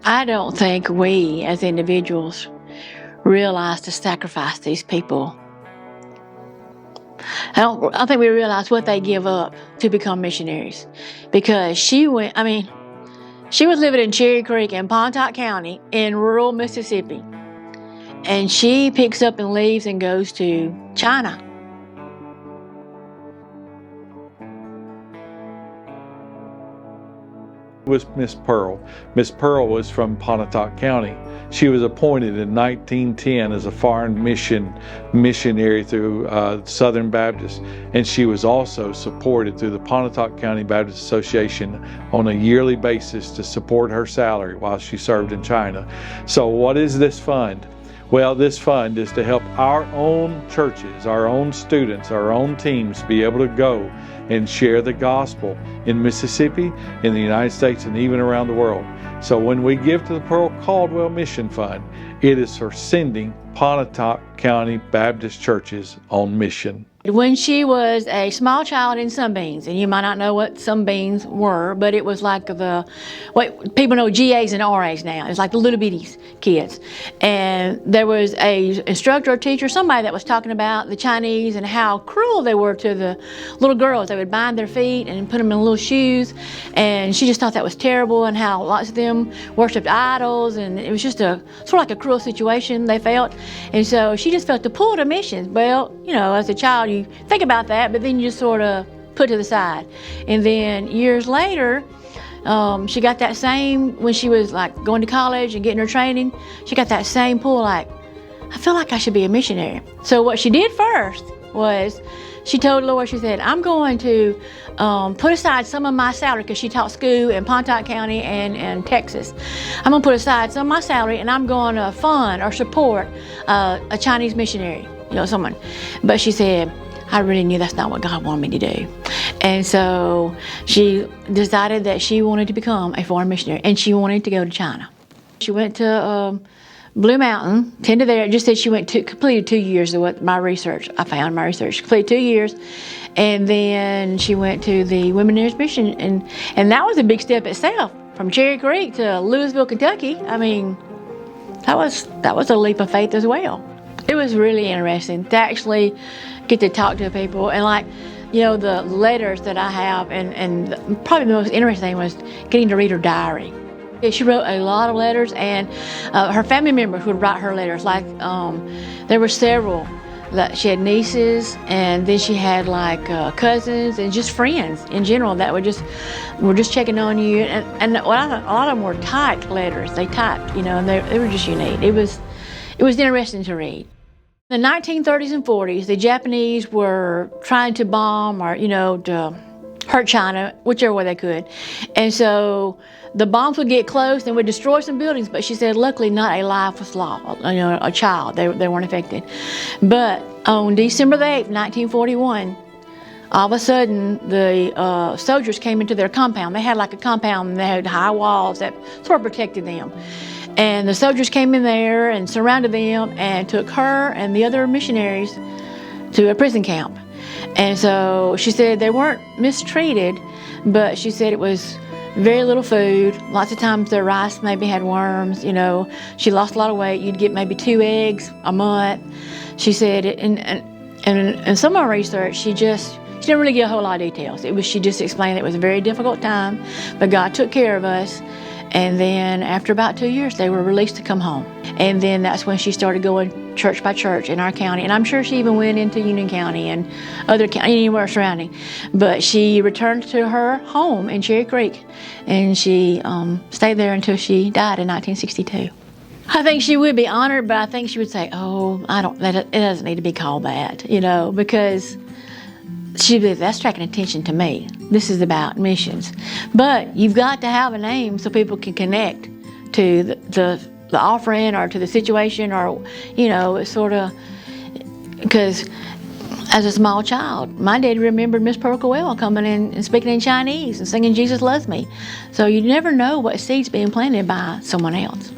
I don't think we as individuals realize the sacrifice these people. I think we realize what they give up to become missionaries. Because she was living in Cherry Creek in Pontotoc County in rural Mississippi. And she picks up and leaves and goes to China. Was Miss Pearl. Miss Pearl was from Pontotoc County. She was appointed in 1910 as a foreign missionary through Southern Baptist, and she was also supported through the Pontotoc County Baptist Association on a yearly basis to support her salary while she served in China. So what is this fund? Well, this fund is to help our own churches, our own students, our own teams be able to go and share the gospel in Mississippi, in the United States, and even around the world. So when we give to the Pearl Caldwell Mission Fund, it is for sending Pontotoc County Baptist churches on mission. When she was a small child in Sunbeams, and you might not know what Sunbeams were, but it was like what people know GAs and RAs now. It's like the little bitties kids. And there was a instructor or teacher, somebody that was talking about the Chinese and how cruel they were to the little girls. They would bind their feet and put them in little shoes. And she just thought that was terrible, and how lots of them worshipped idols, and it was just sort of like a cruel situation they felt. And so she just felt the pull to missions. Well, you know, as a child, you think about that, but then you just sort of put to the side. And then years later, she got that same, when she was like going to college and getting her training, she got that same pull, like, I feel like I should be a missionary. So what she did first was she told the Lord, she said, I'm going to put aside some of my salary, because she taught school in Pontotoc County and Texas. I'm going to put aside some of my salary, and I'm going to fund or support a Chinese missionary, someone. But she said, I really knew that's not what God wanted me to do. And so she decided that she wanted to become a foreign missionary, and she wanted to go to China. She went to Blue Mountain, attended there. It just said she completed 2 years of what my research, completed 2 years. And then she went to the Women's Mission, and that was a big step itself. From Cherry Creek to Louisville, Kentucky. I mean, that was a leap of faith as well. It was really interesting to actually get to talk to people, and the letters that I have, and probably the most interesting thing was getting to read her diary. She wrote a lot of letters, and her family members would write her letters. There were several. She had nieces, and then she had cousins and just friends in general that were just checking on you. And a lot of them were typed letters. They typed, and they were just unique. It was interesting to read. In the 1930s and 40s, the Japanese were trying to bomb or, to hurt China, whichever way they could. And so the bombs would get close and would destroy some buildings, but she said, luckily not a life was lost, a child. They weren't affected. But on December the 8th, 1941, all of a sudden the soldiers came into their compound. They had a compound, and they had high walls that sort of protected them. And the soldiers came in there and surrounded them and took her and the other missionaries to a prison camp. And so she said they weren't mistreated, but she said it was very little food. Lots of times their rice maybe had worms, She lost a lot of weight. You'd get maybe 2 eggs a month. She said, and some of our research, she didn't really give a whole lot of details. She just explained it was a very difficult time, but God took care of us. And then after about 2 years, they were released to come home. And then that's when she started going church by church in our county. And I'm sure she even went into Union County and other counties, anywhere surrounding. But she returned to her home in Cherry Creek, and she stayed there until she died in 1962. I think she would be honored, but I think she would say, it doesn't need to be called that, because she'd be, that's attracting attention to me. This is about missions. But you've got to have a name so people can connect to the offering or to the situation, or, it's sort of, because as a small child, my dad remembered Miss Pearl Caldwell coming in and speaking in Chinese and singing Jesus Loves Me. So you never know what seed's being planted by someone else.